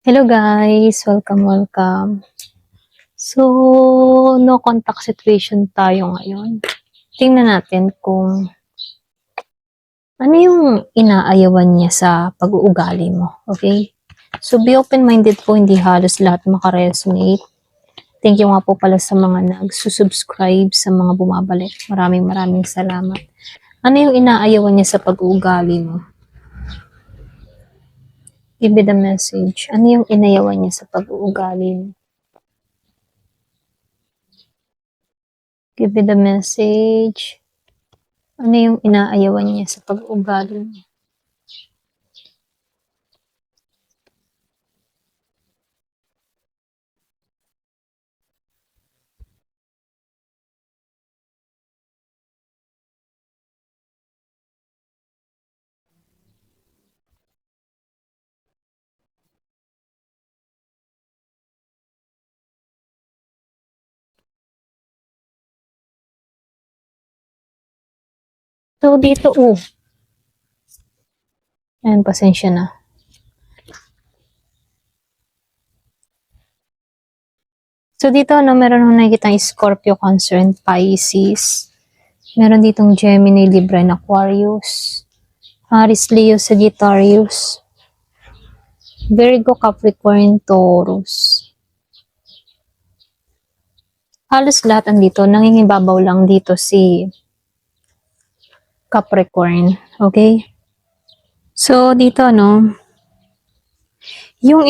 Hello guys! Welcome. So, no contact situation tayo ngayon. Tingnan natin kung ano yung inaayawan niya sa pag-uugali mo. Okay? So, be open-minded po, hindi halos lahat makaresonate. Thank you nga po pala sa mga nagsusubscribe, sa mga bumabalik. Maraming salamat. Ano yung inaayawan niya sa pag-uugali mo? Give me the message. Ano yung inayawan niya sa pag-uugali mo? Give me the message. Ano yung inaayawan niya sa pag-uugali niya? So, dito, Ayan, pasensya na. So, dito, meron akong nakikita Scorpio, Cancer, and Pisces. Meron ditong Gemini, Libra, and Aquarius. Aries, Leo, Sagittarius. Virgo, Capricorn, Taurus. Halos lahat andito. Nangingibabaw lang dito si Capricorn. Okay? So, dito, yung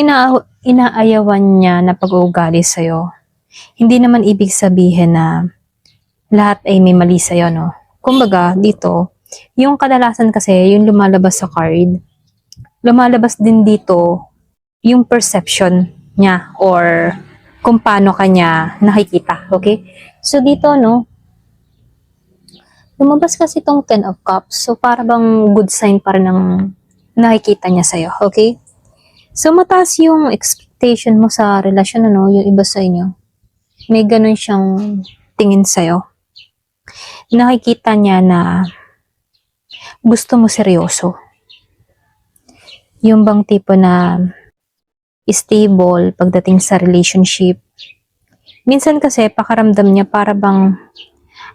inaayawan niya na pag-uugali sa'yo, hindi naman ibig sabihin na lahat ay may mali sa'yo, no? Kumbaga, dito, yung kadalasan kasi, yung lumalabas sa card, lumalabas din dito yung perception niya or kung paano kanya nakikita, okay? So, dito, lumabas kasi itong Ten of Cups. So, para bang good sign pa rin ang nakikita niya sa'yo, okay? So, mataas yung expectation mo sa relasyon, yung iba sa inyo. May ganun siyang tingin sa'yo. Nakikita niya na gusto mo seryoso. Yung bang tipo na stable pagdating sa relationship. Minsan kasi pakaramdam niya para bang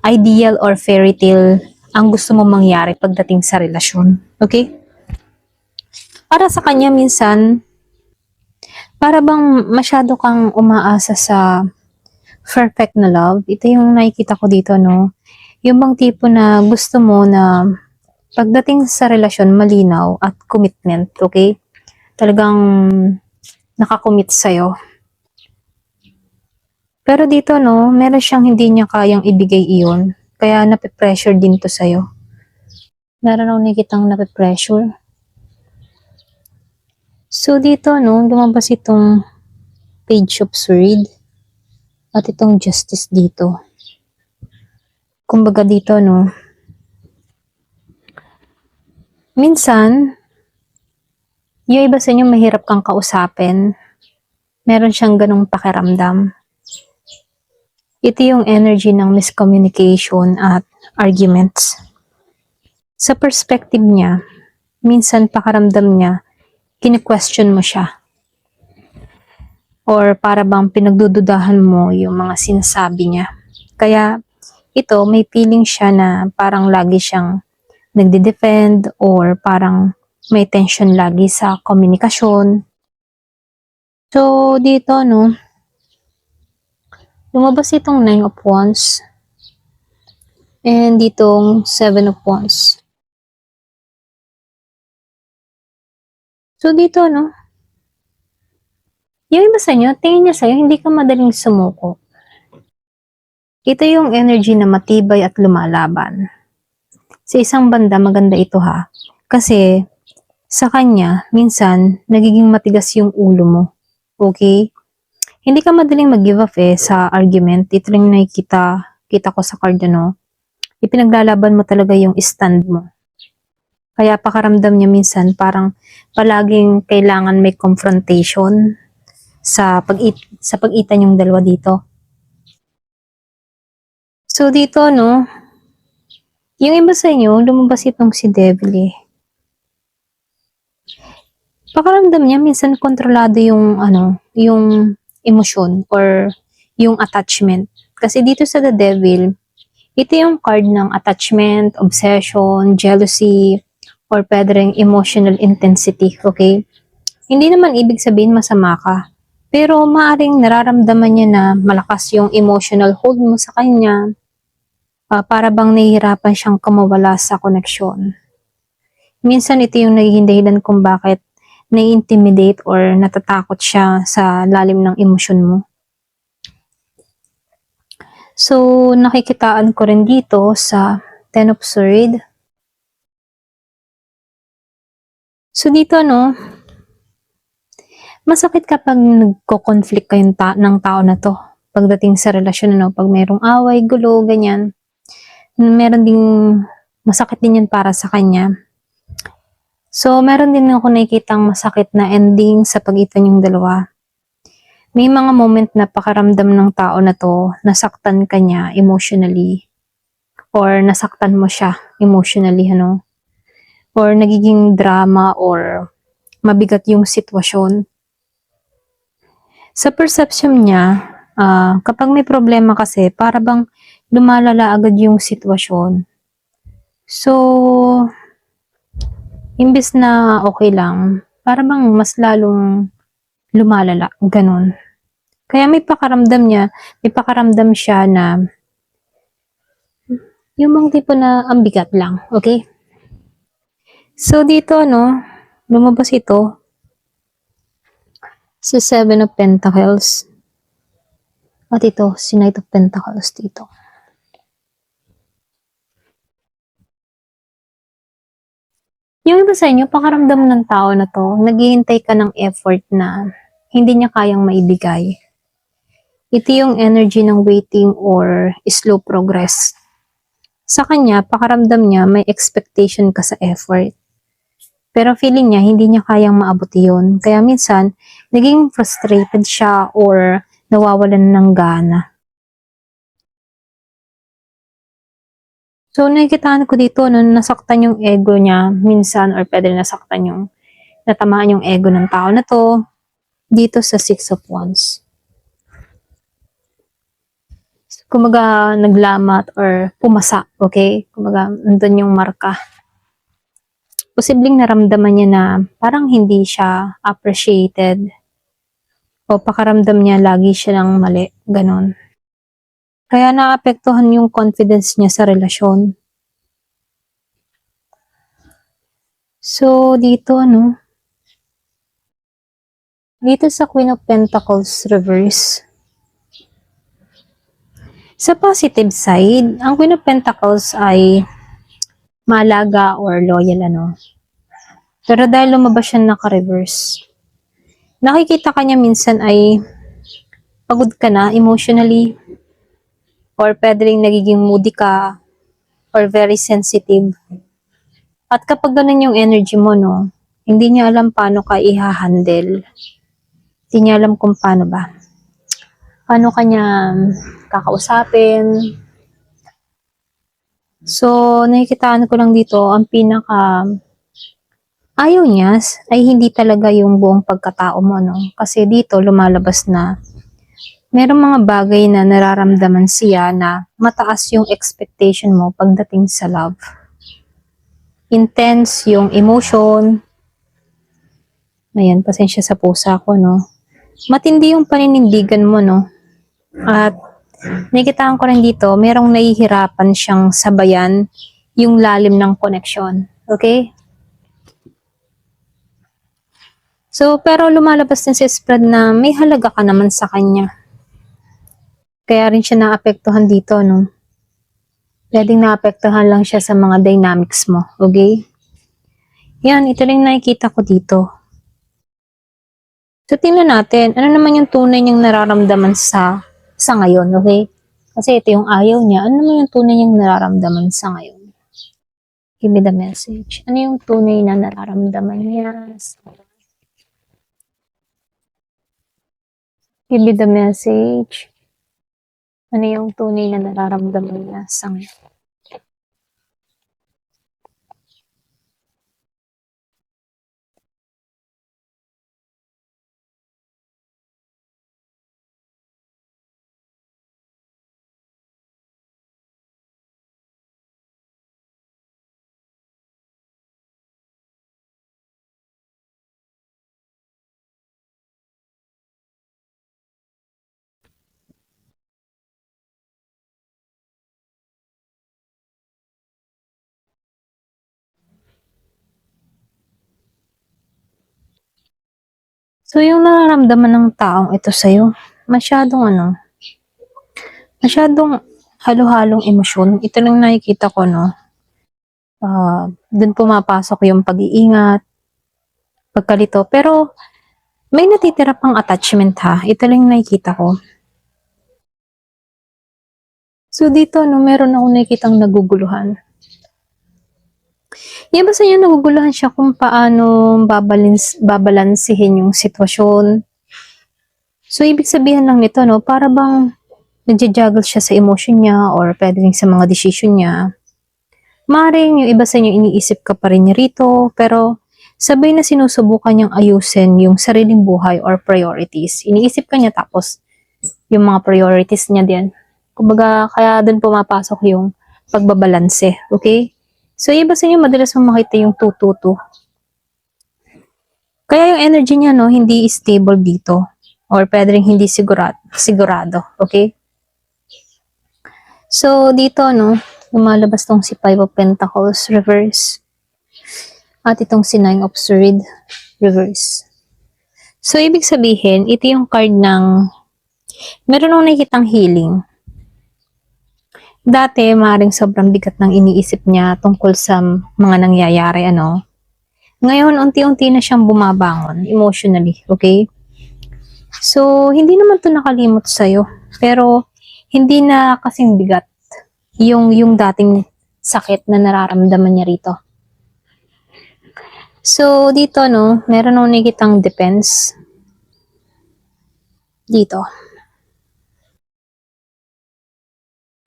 ideal or fairy tale ang gusto mo mangyari pagdating sa relasyon. Okay? Para sa kanya minsan, para bang masyado kang umaasa sa perfect na love. Ito yung nakikita ko dito, Yung bang tipo na gusto mo na pagdating sa relasyon, malinaw at commitment, okay? Talagang nakakommit sa'yo. Pero dito, meron siyang hindi niya kayang ibigay iyon. Kaya nape-pressure din to sa'yo. Meron akong nakikitang nape-pressure. So dito, lumabas itong Page of Swords at itong Justice dito. Kumbaga dito, minsan, yung iba sa inyo mahirap kang kausapin. Meron siyang ganong pakiramdam. Ito yung energy ng miscommunication at arguments. Sa perspective niya, minsan pakiramdam niya, kine-question mo siya. Or para bang pinagdududahan mo yung mga sinasabi niya. Kaya ito, may feeling siya na parang lagi siyang nagde-defend or parang may tension lagi sa komunikasyon. So, dito, lumabas itong 9 of Wands and ditong 7 of Wands. So, dito, yung iba sa inyo, tingin niya sa'yo, hindi ka madaling sumuko. Ito yung energy na matibay at lumalaban. Sa isang banda, maganda ito ha. Kasi, sa kanya, minsan, nagiging matigas yung ulo mo. Okay? Hindi ka madaling mag-give up sa argument. Ito lang kita ko sa card, Ipinaglalaban mo talaga yung stand mo. Kaya pakaramdam niya minsan, parang palaging kailangan may confrontation sa pagitan yung dalawa dito. So dito, yung iba sa inyo, lumabas itong si Devil. Pakiramdam niya minsan kontrolado yung yung emosyon or yung attachment. Kasi dito sa The Devil, ito yung card ng attachment, obsession, jealousy, or pwede ring emotional intensity, okay? Hindi naman ibig sabihin masama ka. Pero maaring nararamdaman niya na malakas yung emotional hold mo sa kanya, para bang nahihirapan siyang kumawala sa koneksyon. Minsan ito yung nagiging dahilan kung bakit nai-intimidate or natatakot siya sa lalim ng emosyon mo. So, nakikitaan ko rin dito sa Ten of Swords. So, dito, masakit kapag nagko-conflict kayong ng tao na to. Pagdating sa relasyon, pag mayroong away, gulo, ganyan. Meron ding, masakit din yan para sa kanya. So, meron din ako nakikitang masakit na ending sa pagitan yung dalawa. May mga moment na pakaramdam ng tao na to, nasaktan ka niya emotionally. Or nasaktan mo siya emotionally, or nagiging drama or mabigat yung sitwasyon. Sa perception niya, kapag may problema kasi, para bang lumalala agad yung sitwasyon. So, imbes na okay lang, para bang mas lalong lumalala, ganun. Kaya may pakaramdam siya na yung mga tipo na ang bigat lang, okay? So, dito, lumabas ito sa Seven of Pentacles. At ito, si Knight of Pentacles dito. Yung iba sa inyo, pakaramdam ng tao na to, naghihintay ka ng effort na hindi niya kayang maibigay. Ito yung energy ng waiting or slow progress. Sa kanya, pakaramdam niya may expectation ka sa effort. Pero feeling niya, hindi niya kayang maabot yun. Kaya minsan, naging frustrated siya or nawawalan ng gana. So, nakikitaan ko dito, nasaktan yung ego niya minsan or pwede nasaktan yung natamaan yung ego ng tao na to dito sa Six of Wands. Kumaga, naglamat or pumasa, okay? Kumaga, nandun yung marka. Posibleng naramdaman niya na parang hindi siya appreciated o pakaramdam niya lagi siya ng mali, ganon. Kaya naapektuhan yung confidence niya sa relasyon. So, dito, dito sa Queen of Pentacles reverse. Sa positive side, ang Queen of Pentacles ay maalaga or loyal, Pero dahil lumabas siya naka-reverse, nakikita ka niya minsan ay pagod ka na emotionally or pwede rin nagiging moody ka or very sensitive. At kapag ganun yung energy mo, hindi niya alam paano ka i-handle. Hindi niya alam kung paano ba. Paano kanya kakausapin. So, nakikitaan ko lang dito, ang pinaka ayaw niya ay hindi talaga yung buong pagkatao mo, Kasi dito, lumalabas na merong mga bagay na nararamdaman siya na mataas yung expectation mo pagdating sa love. Intense yung emotion. Ayan, pasensya sa pusa ko, Matindi yung paninindigan mo, At nakikitaan ko rin dito, merong nahihirapan siyang sabayan yung lalim ng connection. Okay? So, pero lumalabas din sa spread na may halaga ka naman sa kanya. Kaya rin siya naapektuhan dito, Pwedeng naapektuhan lang siya sa mga dynamics mo, okay? Yan, ito rin nakikita ko dito. So, tingnan natin, ano naman yung tunay niyang nararamdaman sa ngayon, okay? Kasi ito yung ayaw niya, ano naman yung tunay niyang nararamdaman sa ngayon? Give me the message. Ano yung tunay na nararamdaman niya? Give me the message. Ano yung tunay na nararamdaman niya sa ngayon? So, yung nararamdaman ng taong ito sa'yo, masyadong halo-halong emosyon. Ito lang nakikita ko, no? Dun pumapasok yung pag-iingat, pagkalito. Pero, may natitira pang attachment ha. Ito lang yung nakikita ko. So, dito, no, meron akong nakikitang naguguluhan. Yung ba sa inyo naguguluhan siya kung paano babalansihin yung sitwasyon. So, ibig sabihin lang nito, no, para bang nagja-juggle siya sa emotion niya or pwede rin sa mga decision niya. Maring yung iba sa inyo iniisip ka pa rin niya rito, pero sabay na sinusubukan niyang ayusin yung sariling buhay or priorities. Iniisip ka niya tapos yung mga priorities niya din. Kumbaga, kaya dun pumapasok yung pagbabalanse, okay? So, iba sa inyo, madalas mo makita yung 2-2-2. Kaya yung energy niya, no, hindi stable dito. Or pwede rin hindi sigurado. Okay? So, dito, no, lumalabas tong si Five of Pentacles reverse. At itong si Nine of Swords reverse. So, ibig sabihin, ito yung card ng meron nung nakikitang healing. Dati, maaaring sobrang bigat ng iniisip niya tungkol sa mga nangyayari, ano. Ngayon, unti-unti na siyang bumabangon emotionally, okay? So, hindi naman to nakalimot sa'yo. Pero, hindi na kasing bigat yung dating sakit na nararamdaman niya rito. So, dito, no, meron akong nakikitang defense. Dito.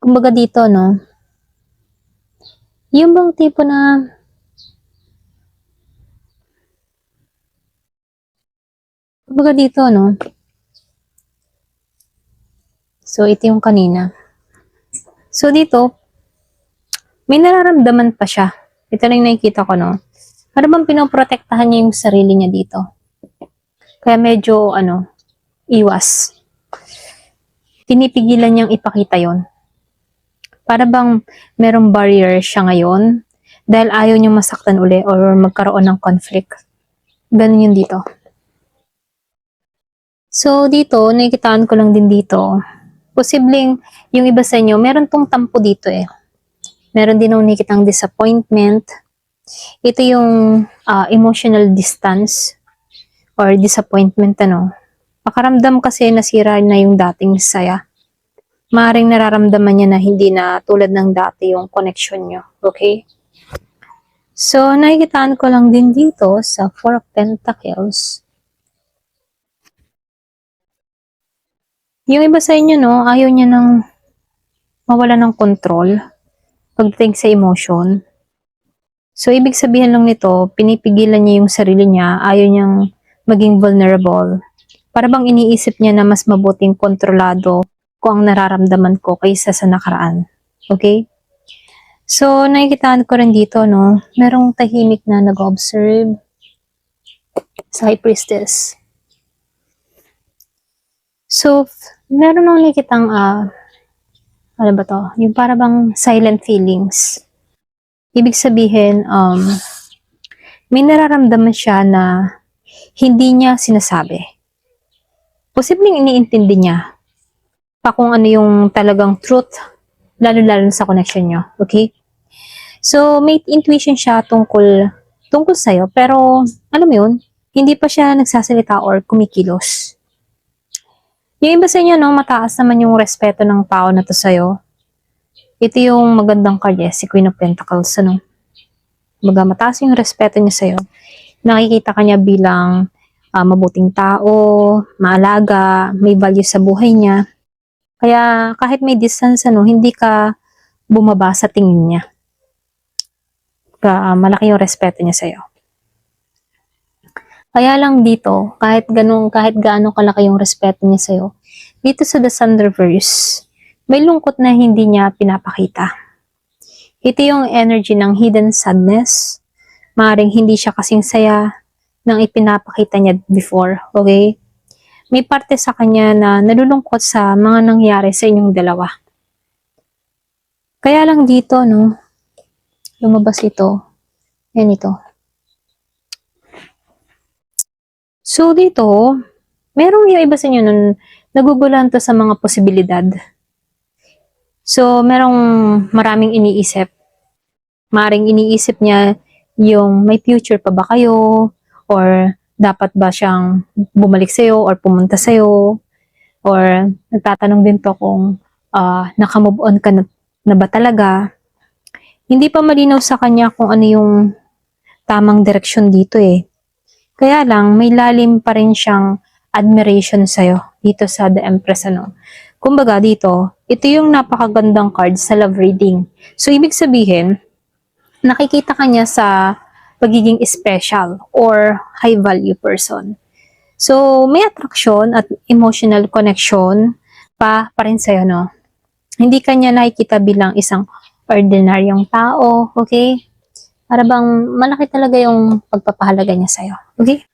Kumbaga dito, no, yung bang tipo na kumbaga dito, no, so, ito yung kanina. So, dito, may nararamdaman pa siya. Ito lang nakikita ko, no. Para bang pinoprotektahan niya yung sarili niya dito. Kaya medyo, iwas. Pinipigilan niyang ipakita yon. Para bang merong barrier siya ngayon dahil ayaw niyang masaktan uli or magkaroon ng conflict. Ganun yun dito. So, dito, nakikitaan ko lang din dito. Posibleng yung iba sa inyo, meron tong tampo dito eh. Meron din akong nakikitang disappointment. Ito yung emotional distance or disappointment, ano. Pakaramdam kasi nasira na yung dating saya. Maaring nararamdaman niya na hindi na tulad ng dati yung connection nyo. Okay? So, nakikitaan ko lang din dito sa Four of Pentacles. Yung iba sa inyo, no, ayaw niya nang mawala ng control pagdating sa emotion. So, ibig sabihin lang nito, pinipigilan niya yung sarili niya, ayaw niyang maging vulnerable. Para bang iniisip niya na mas mabuting kontrolado ko ang nararamdaman ko kaysa sa nakaraan. Okay? So, nakikitaan ko rin dito, no, merong tahimik na nag-observe sa High Priestess. So, meron akong nakikitang, ano ba to? Yung para bang silent feelings. Ibig sabihin, may nararamdaman siya na hindi niya sinasabi. Posibleng iniintindi niya pa kung ano yung talagang truth, lalo-lalo sa connection niyo. Okay? So, may intuition siya tungkol sa'yo, pero, alam mo yun, hindi pa siya nagsasalita or kumikilos. Yung iba sa inyo, no, mataas naman yung respeto ng tao na to sa'yo. Ito yung magandang card, si Queen of Pentacles, ano. Baga, mataas yung respeto niya sa'yo. Nakikita ka niya bilang mabuting tao, maalaga, may value sa buhay niya. Kaya, kahit may distance, ano, hindi ka bumaba sa tingin niya. Malaki yung respeto niya sa'yo. Kaya lang dito, kahit gaano kalaki yung respeto niya sa'yo, dito sa The Sun Reverse, may lungkot na hindi niya pinapakita. Ito yung energy ng hidden sadness. Maaaring hindi siya kasing saya ng ipinapakita niya before, okay? May parte sa kanya na nalulungkot sa mga nangyari sa inyong dalawa. Kaya lang dito, no, lumabas ito. Yan ito. So, dito, merong yung iba sa inyo nun, naguguluhan to sa mga posibilidad. So, merong maraming iniisip. Maring iniisip niya yung may future pa ba kayo, or dapat ba siyang bumalik sa'yo or pumunta sa'yo, or nagtatanong din to kung naka-move on ka na ba talaga. Hindi pa malinaw sa kanya kung ano yung tamang direksyon dito eh. Kaya lang, may lalim pa rin siyang admiration sa'yo dito sa The Empress, ano. Kumbaga dito, ito yung napakagandang card sa love reading. So, ibig sabihin, nakikita ka niya sa pagiging special or high value person. So, may attraction at emotional connection pa rin sa'yo, no? Hindi ka niya nakikita bilang isang ordinaryong tao, okay? Para bang malaki talaga yung pagpapahalaga niya sa'yo, okay?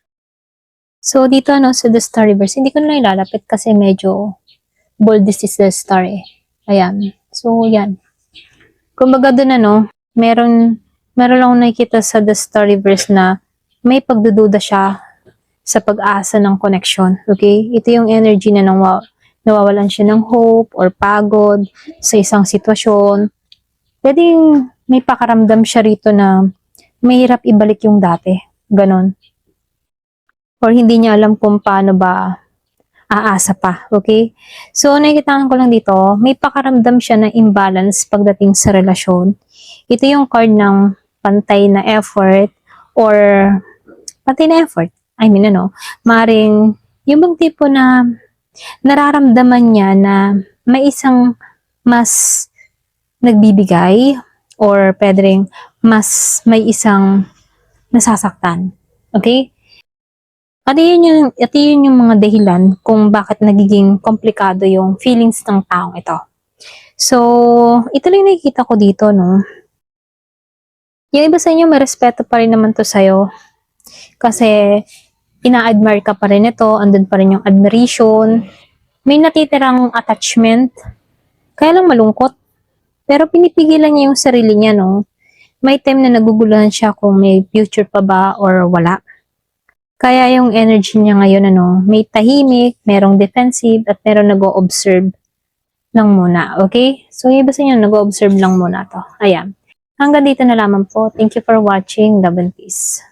So, dito, ano, sa The Star Reverse, hindi ko na ilalapit kasi medyo bold this is the star, eh. Ayan. So, yan. Kumbaga dun, ano, meron lang nakikita sa The Star Reverse na may pagdududa siya sa pag-asa ng connection. Okay? Ito yung energy na nawawalan siya ng hope or pagod sa isang sitwasyon. Pwedeng may pakaramdam siya rito na mahirap ibalik yung dati. Ganon. Or hindi niya alam kung paano ba aasa pa. Okay? So, nakikita ko lang dito, may pakaramdam siya ng imbalance pagdating sa relasyon. Ito yung card ng pantay na effort or pantay na effort. I mean, ano, maring yung bang tipo na nararamdaman niya na may isang mas nagbibigay or pwedeng mas may isang nasasaktan. Okay? At yun yung mga dahilan kung bakit nagiging komplikado yung feelings ng taong ito. So, ito lang nakikita ko dito, no? Yung iba sa inyo, may respeto pa rin naman to sa'yo. Kasi, ina-admire ka pa rin ito, andun pa rin yung admiration. May natitirang attachment. Kaya lang malungkot. Pero pinipigilan niya yung sarili niya, no? May time na naguguluhan siya kung may future pa ba or wala. Kaya yung energy niya ngayon, ano, may tahimik, merong defensive, at merong nag-o-observe lang muna. Okay? So, yung iba sa inyo, nag-o-observe lang muna to. Ayan. Hanggang dito na lamang po. Thank you for watching. Love and peace.